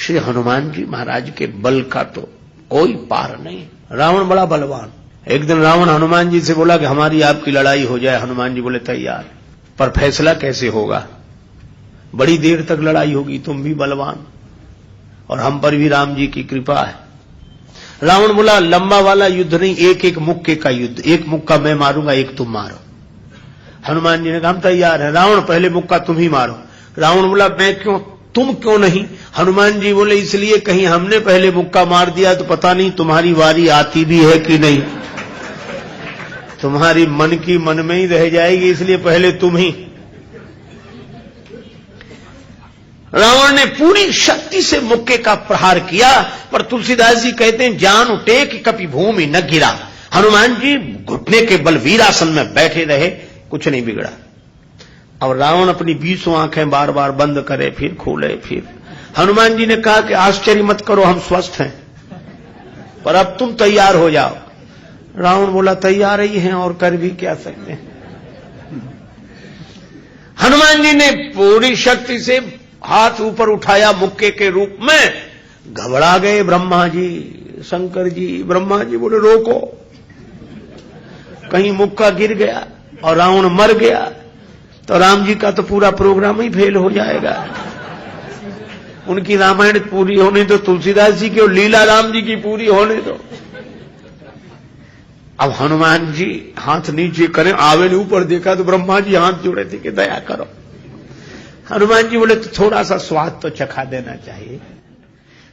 श्री हनुमान जी महाराज के बल का तो कोई पार नहीं। रावण बड़ा बलवान। एक दिन रावण हनुमान जी से बोला कि हमारी आपकी लड़ाई हो जाए। हनुमान जी बोले तैयार, पर फैसला कैसे होगा? बड़ी देर तक लड़ाई होगी, तुम भी बलवान और हम पर भी राम जी की कृपा है। रावण बोला लंबा वाला युद्ध नहीं, एक एक मुक्के का युद्ध, एक मुक्का मैं मारूंगा, एक तुम मारो। हनुमान जी ने कहा हम तैयार है। रावण पहले मुक्का तुम ही मारो। रावण बोला मैं क्यों, तुम क्यों नहीं? हनुमान जी बोले इसलिए कहीं हमने पहले मुक्का मार दिया तो पता नहीं तुम्हारी वारी आती भी है कि नहीं, तुम्हारी मन की मन में ही रह जाएगी, इसलिए पहले तुम ही। रावण ने पूरी शक्ति से मुक्के का प्रहार किया, पर तुलसीदास जी कहते हैं जान उठे कि कभी भूमि न गिरा। हनुमान जी घुटने के बल वीरासन में बैठे रहे, कुछ नहीं बिगड़ा। और रावण अपनी 20 आंखें बार बार बंद करे, फिर खोले, फिर। हनुमान जी ने कहा कि आश्चर्य मत करो, हम स्वस्थ हैं, पर अब तुम तैयार हो जाओ। रावण बोला तैयार ही हैं और कर भी क्या सकते हैं। हनुमान जी ने पूरी शक्ति से हाथ ऊपर उठाया मुक्के के रूप में। घबरा गए ब्रह्मा जी, शंकर जी। ब्रह्मा जी बोले रोको, कहीं मुक्का गिर गया और रावण मर गया तो राम जी का तो पूरा प्रोग्राम ही फेल हो जाएगा। उनकी रामायण पूरी होने दो, तुलसीदास जी की और लीला राम जी की पूरी होने दो। अब हनुमान जी हाथ नीचे करें, आवे ने ऊपर देखा तो ब्रह्मा जी हाथ जोड़े थे कि दया करो। हनुमान जी बोले तो थोड़ा सा स्वाद तो चखा देना चाहिए।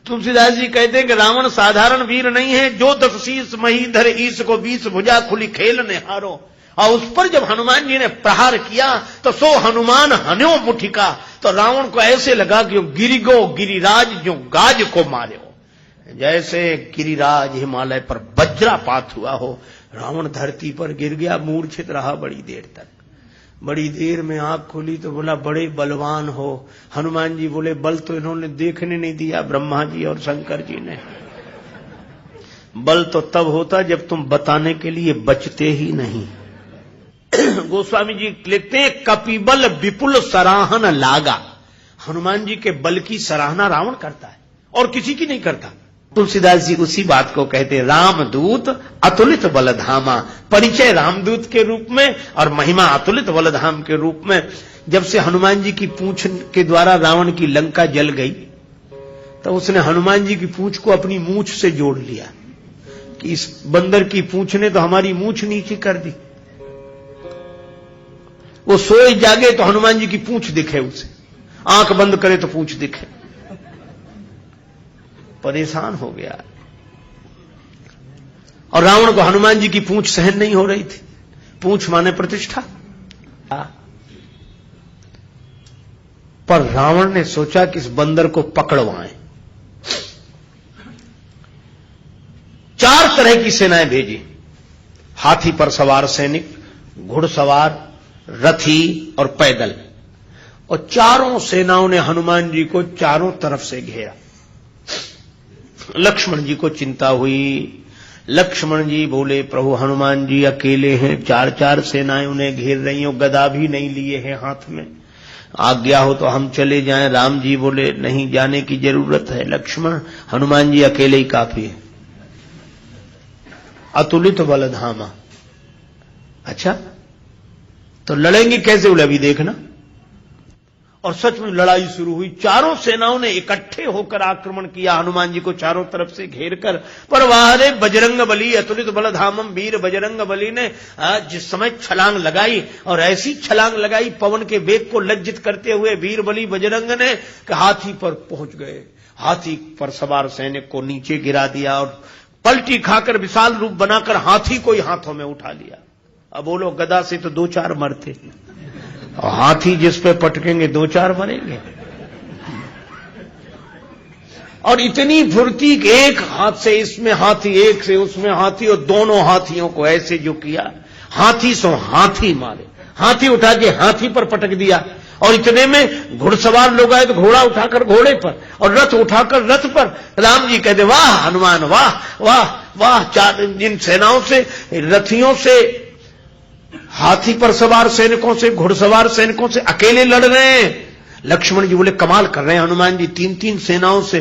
तुलसीदास जी कहते हैं कि रावण साधारण वीर नहीं है, जो 10 शीस महीधर ईश को 20 भुजा खुली खेल ने हारो। और उस पर जब हनुमान जी ने प्रहार किया तो सो हनुमान हन्यो मुठिका, तो रावण को ऐसे लगा कि गिरिगो गिरिराज जो गाज को मारे, जैसे गिरिराज हिमालय पर वज्रापात हुआ हो। रावण धरती पर गिर गया, मूर्छित रहा बड़ी देर तक। बड़ी देर में आंख खुली तो बोला बड़े बलवान हो। हनुमान जी बोले बल तो इन्होंने देखने नहीं दिया, ब्रह्मा जी और शंकर जी ने। बल तो तब होता जब तुम बताने के लिए बचते ही नहीं। गोस्वामी जी लिखते हैं कपिबल विपुल सराहन लागा। हनुमान जी के बल की सराहना रावण करता है और किसी की नहीं करता। तुलसीदास जी उसी बात को कहते हैं रामदूत अतुलित बलधामा। परिचय रामदूत के रूप में और महिमा अतुलित बलधाम के रूप में। जब से हनुमान जी की पूंछ के द्वारा रावण की लंका जल गई तो उसने हनुमान जी की पूंछ को अपनी मूंछ से जोड़ लिया कि इस बंदर की पूंछ ने तो हमारी मूंछ नीचे कर दी। वो सोए जागे तो हनुमान जी की पूंछ दिखे उसे, आंख बंद करे तो पूंछ दिखे। परेशान हो गया। और रावण को हनुमान जी की पूंछ सहन नहीं हो रही थी। पूंछ माने प्रतिष्ठा। पर रावण ने सोचा कि इस बंदर को पकड़वाएं। 4 तरह की सेनाएं भेजी। हाथी पर सवार सैनिक, घुड़सवार, रथी और पैदल। और चारों सेनाओं ने हनुमान जी को चारों तरफ से घेरा। लक्ष्मण जी को चिंता हुई। लक्ष्मण जी बोले प्रभु हनुमान जी अकेले हैं, 4 सेनाएं उन्हें घेर रही हो, गदा भी नहीं लिए हैं हाथ में, आज्ञा हो तो हम चले जाएं। राम जी बोले नहीं जाने की जरूरत है लक्ष्मण, हनुमान जी अकेले ही काफी है। अतुलित बलधामा। अच्छा तो लड़ेंगे कैसे? बोले अभी देखना। और सच में लड़ाई शुरू हुई। चारों सेनाओं ने इकट्ठे होकर आक्रमण किया हनुमान जी को चारों तरफ से घेरकर। पर वारे बजरंग बली अतुलित बलधामम, वीर बजरंग बली ने जिस समय छलांग लगाई और ऐसी छलांग लगाई पवन के वेग को लज्जित करते हुए वीर बली बजरंग ने कि हाथी पर पहुंच गए। हाथी पर सवार सैनिक को नीचे गिरा दिया और पलटी खाकर विशाल रूप बनाकर हाथी को ही हाथों में उठा लिया। अब बोलो गदा से तो 2-4 मरते और हाथी जिस पे पटकेंगे 2-4 मरेंगे। और इतनी फुर्ती एक हाथ से इसमें हाथी, एक से उसमें हाथी, और दोनों हाथियों को ऐसे जो किया, हाथी सो हाथी मारे। हाथी उठा के हाथी पर पटक दिया। और इतने में घुड़सवार लोग आए तो घोड़ा उठाकर घोड़े पर और रथ उठाकर रथ पर। राम जी कहते वाह हनुमान वाह वाह वाह। 4 इन सेनाओं से, रथियों से, हाथी पर सवार सैनिकों से, घुड़सवार सैनिकों से अकेले लड़ रहे हैं। लक्ष्मण जी बोले कमाल कर रहे हैं हनुमान जी, 3-3 सेनाओं से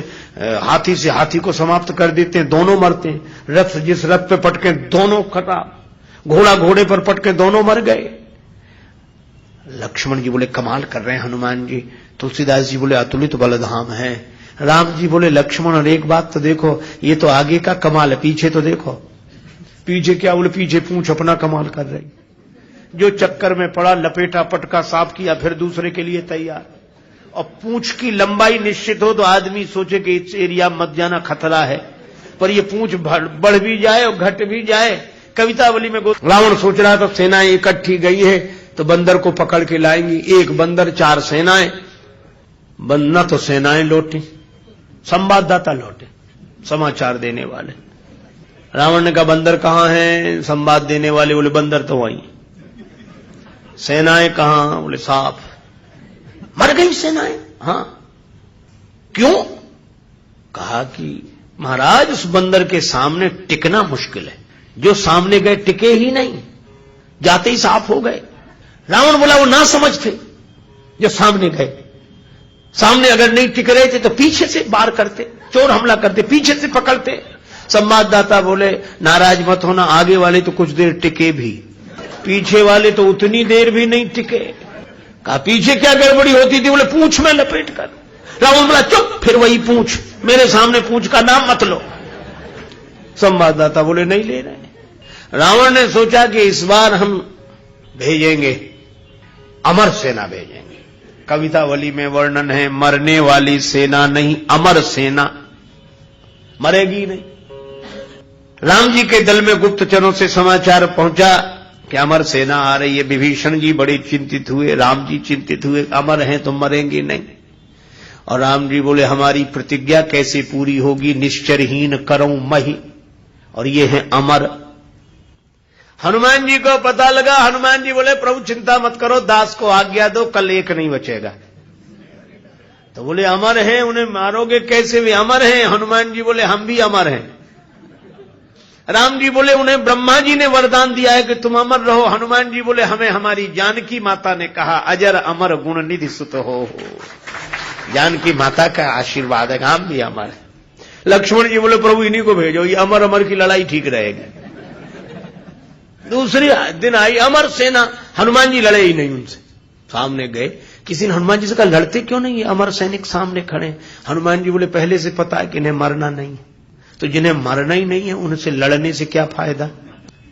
हाथी को समाप्त कर देते हैं, दोनों मरते हैं। रथ जिस रथ पे पटके दोनों खराब, घोड़ा घोड़े पर पटके दोनों मर गए। लक्ष्मण जी बोले कमाल कर रहे हैं हनुमान जी। तुलसीदास जी बोले अतुलित बलधाम है। राम जी बोले लक्ष्मण और एक बात तो देखो, ये तो आगे का कमाल है, पीछे तो देखो। पीछे क्या? बोले पीछे पूंछ अपना कमाल कर रही। जो चक्कर में पड़ा, लपेटा पटका साफ किया, फिर दूसरे के लिए तैयार। और पूंछ की लंबाई निश्चित हो तो आदमी सोचे कि इस एरिया मत जाना, खतरा है, पर ये पूंछ बढ़ भी जाए और घट भी जाए। कवितावली में रावण सोच रहा था सेनाएं इकट्ठी गई है तो बंदर को पकड़ के लाएंगी, एक बंदर 4 सेनाएं। न तो सेनाएं लौटी, संवाददाता लौटे, समाचार देने वाले। रावण ने कहा बंदर कहां हैं? संवाद देने वाले बोले बंदर तो वहीं। सेनाएं कहां? बोले साफ मर गई सेनाएं। हां, क्यों? कहा कि महाराज उस बंदर के सामने टिकना मुश्किल है, जो सामने गए टिके ही नहीं, जाते ही साफ हो गए। रावण बोला वो ना समझ थे जो सामने गए, सामने अगर नहीं टिक रहे थे तो पीछे से वार करते, चोर हमला करते, पीछे से पकड़ते। संवाददाता बोले नाराज मत होना, आगे वाले तो कुछ देर टिके भी, पीछे वाले तो उतनी देर भी नहीं टिके। कहा पीछे क्या गड़बड़ी होती थी? बोले पूंछ में लपेट कर। रावण बोला चुप, फिर वही पूंछ, मेरे सामने पूंछ का नाम मत लो। संवाददाता बोले नहीं ले रहे। रावण ने सोचा कि इस बार हम भेजेंगे, अमर सेना भेजेंगे। कवितावली में वर्णन है मरने वाली सेना नहीं, अमर सेना, मरेगी नहीं। राम जी के दल में गुप्तचरों से समाचार पहुंचा कि अमर सेना आ रही है। विभीषण जी बड़े चिंतित हुए, राम जी चिंतित हुए, अमर हैं तो मरेंगे नहीं। और राम जी बोले हमारी प्रतिज्ञा कैसे पूरी होगी? निश्चरहीन करऊं मही, और ये है अमर। हनुमान जी को पता लगा। हनुमान जी बोले प्रभु चिंता मत करो, दास को आज्ञा दो, कल एक नहीं बचेगा। तो बोले अमर हैं, उन्हें मारोगे कैसे? वे अमर हैं। हनुमान जी बोले हम भी अमर हैं। राम जी बोले उन्हें ब्रह्मा जी ने वरदान दिया है कि तुम अमर रहो। हनुमान जी बोले हमें हमारी जानकी माता ने कहा अजर अमर गुण निधि सुत हो। जानकी माता का आशीर्वाद है, हम भी अमर है। लक्ष्मण जी बोले प्रभु इन्हीं को भेजो, ये अमर अमर की लड़ाई ठीक रहेगी। दूसरी दिन आई अमर सेना, हनुमान जी लड़े ही नहीं उनसे। सामने गए, किसी ने हनुमान जी से कहा लड़ते क्यों नहीं, अमर सैनिक सामने खड़े। हनुमान जी बोले पहले से पता है कि इन्हें मरना नहीं है, तो जिन्हें मरना ही नहीं है उनसे लड़ने से क्या फायदा,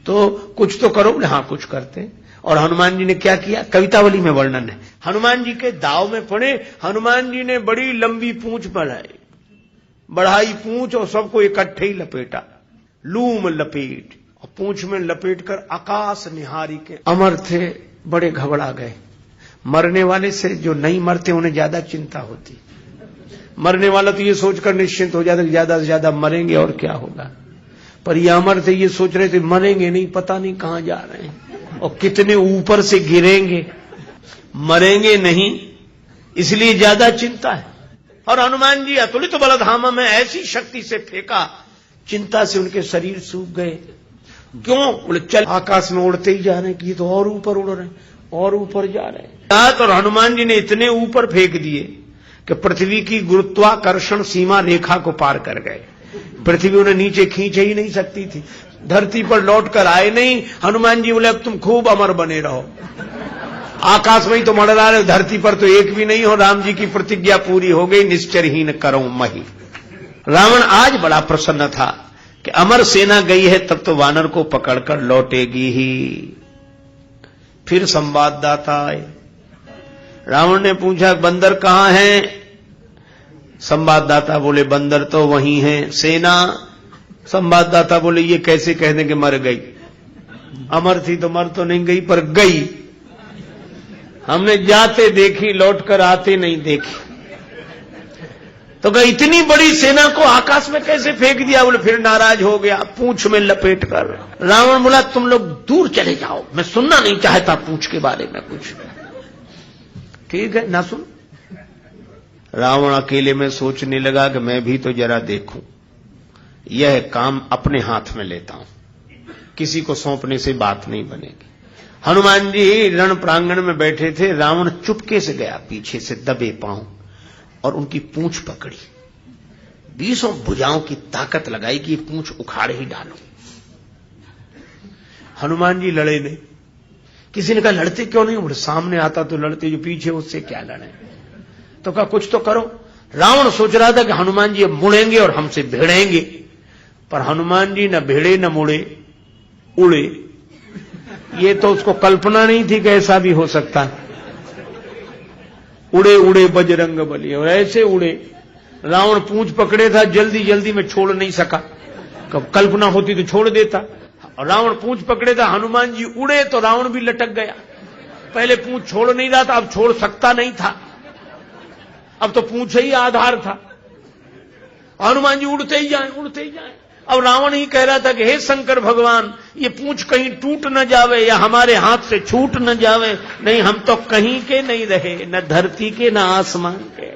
तो कुछ तो करो। बोले हाँ कुछ करते। और हनुमान जी ने क्या किया? कवितावली में वर्णन है। हनुमान जी के दाव में पड़े, हनुमान जी ने बड़ी लंबी पूंछ बढ़ाई पूंछ और सबको इकट्ठे ही लपेटा, लूम लपेट, और पूंछ में लपेट कर आकाश निहारी के अमर थे, बड़े घबरा गए। मरने वाले से जो नहीं मरते उन्हें ज्यादा चिंता होती, मरने वाला तो ये सोचकर निश्चिंत हो जाता कि ज्यादा से ज्यादा मरेंगे और क्या होगा, पर ये अमर थे ये सोच रहे थे मरेंगे नहीं, पता नहीं कहां जा रहे हैं और कितने ऊपर से गिरेंगे, मरेंगे नहीं, इसलिए ज्यादा चिंता है। और हनुमान जी अतुलित बलधाम में ऐसी शक्ति से फेंका, चिंता से उनके शरीर सूख गए। क्यों? बोले चल आकाश में उड़ते ही जा रहे हैं कि ये तो और ऊपर उड़ रहे हैं और ऊपर जा रहे हैं। और हनुमान जी ने इतने ऊपर फेंक दिए कि पृथ्वी की गुरुत्वाकर्षण सीमा रेखा को पार कर गए। पृथ्वी उन्हें नीचे खींच ही नहीं सकती थी, धरती पर लौट कर आए नहीं। हनुमान जी बोले अब तुम खूब अमर बने रहो, आकाश में ही तो मंडरा रहे, धरती पर तो एक भी नहीं हो। राम जी की प्रतिज्ञा पूरी हो गई, निश्चरहीन करऊं मही। रावण आज बड़ा प्रसन्न था कि अमर सेना गई है, तब तो वानर को पकड़कर लौटेगी ही। फिर संवाददाता आए, रावण ने पूछा बंदर कहां है? संवाददाता बोले बंदर तो वहीं है। सेना? संवाददाता बोले ये कैसे कह दें कि मर गई, अमर थी तो मर तो नहीं गई पर गई, हमने जाते देखी लौटकर आते नहीं देखी। तो कहा इतनी बड़ी सेना को आकाश में कैसे फेंक दिया? बोले फिर नाराज हो गया, पूंछ में लपेट कर। रावण बोला तुम लोग दूर चले जाओ, मैं सुनना नहीं चाहता पूंछ के बारे में कुछ। ठीक है ना सुन। रावण अकेले में सोचने लगा कि मैं भी तो जरा देखूं, यह काम अपने हाथ में लेता हूं, किसी को सौंपने से बात नहीं बनेगी। हनुमान जी रण प्रांगण में बैठे थे, रावण चुपके से गया पीछे से दबे पांव और उनकी पूंछ पकड़ी, 20 भुजाओं की ताकत लगाई कि ये पूंछ उखाड़ ही डालो। हनुमान जी लड़े नहीं। किसी ने कहा लड़ते क्यों नहीं? बोले सामने आता तो लड़ते, जो पीछे उससे क्या लड़े। तो कहा कुछ तो करो। रावण सोच रहा था कि हनुमान जी अब मुड़ेंगे और हमसे भिड़ेंगे, पर हनुमान जी न भिड़े न मुड़े, उड़े। ये तो उसको कल्पना नहीं थी कि ऐसा भी हो सकता है। उड़े उड़े बजरंग बली, और ऐसे उड़े। रावण पूंछ पकड़े था, जल्दी जल्दी में छोड़ नहीं सका। कब कल्पना होती तो छोड़ देता। रावण पूंछ पकड़े था, हनुमान जी उड़े तो रावण भी लटक गया। पहले पूंछ छोड़ नहीं रहा था, अब छोड़ सकता नहीं था, अब तो पूंछ ही आधार था। हनुमान जी उड़ते ही जाए, उड़ते ही जाए। अब रावण ही कह रहा था कि हे शंकर भगवान, ये पूंछ कहीं टूट न जावे या हमारे हाथ से छूट न जावे। नहीं, हम तो कहीं के नहीं रहे, न धरती के न आसमान के।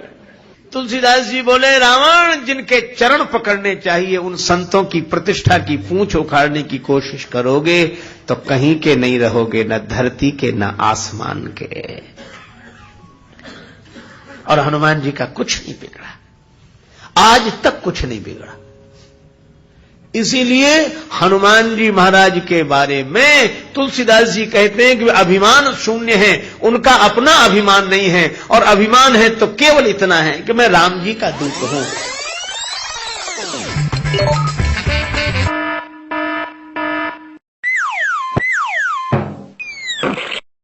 तुलसीदास जी बोले, रावण जिनके चरण पकड़ने चाहिए उन संतों की प्रतिष्ठा की पूंछ उखाड़ने की कोशिश करोगे तो कहीं के नहीं रहोगे, न धरती के न आसमान के। और हनुमान जी का कुछ नहीं बिगड़ा, आज तक कुछ नहीं बिगड़ा। इसीलिए हनुमान जी महाराज के बारे में तुलसीदास जी कहते हैं कि वे अभिमान शून्य हैं, उनका अपना अभिमान नहीं है, और अभिमान है तो केवल इतना है कि मैं राम जी का दूत हूं।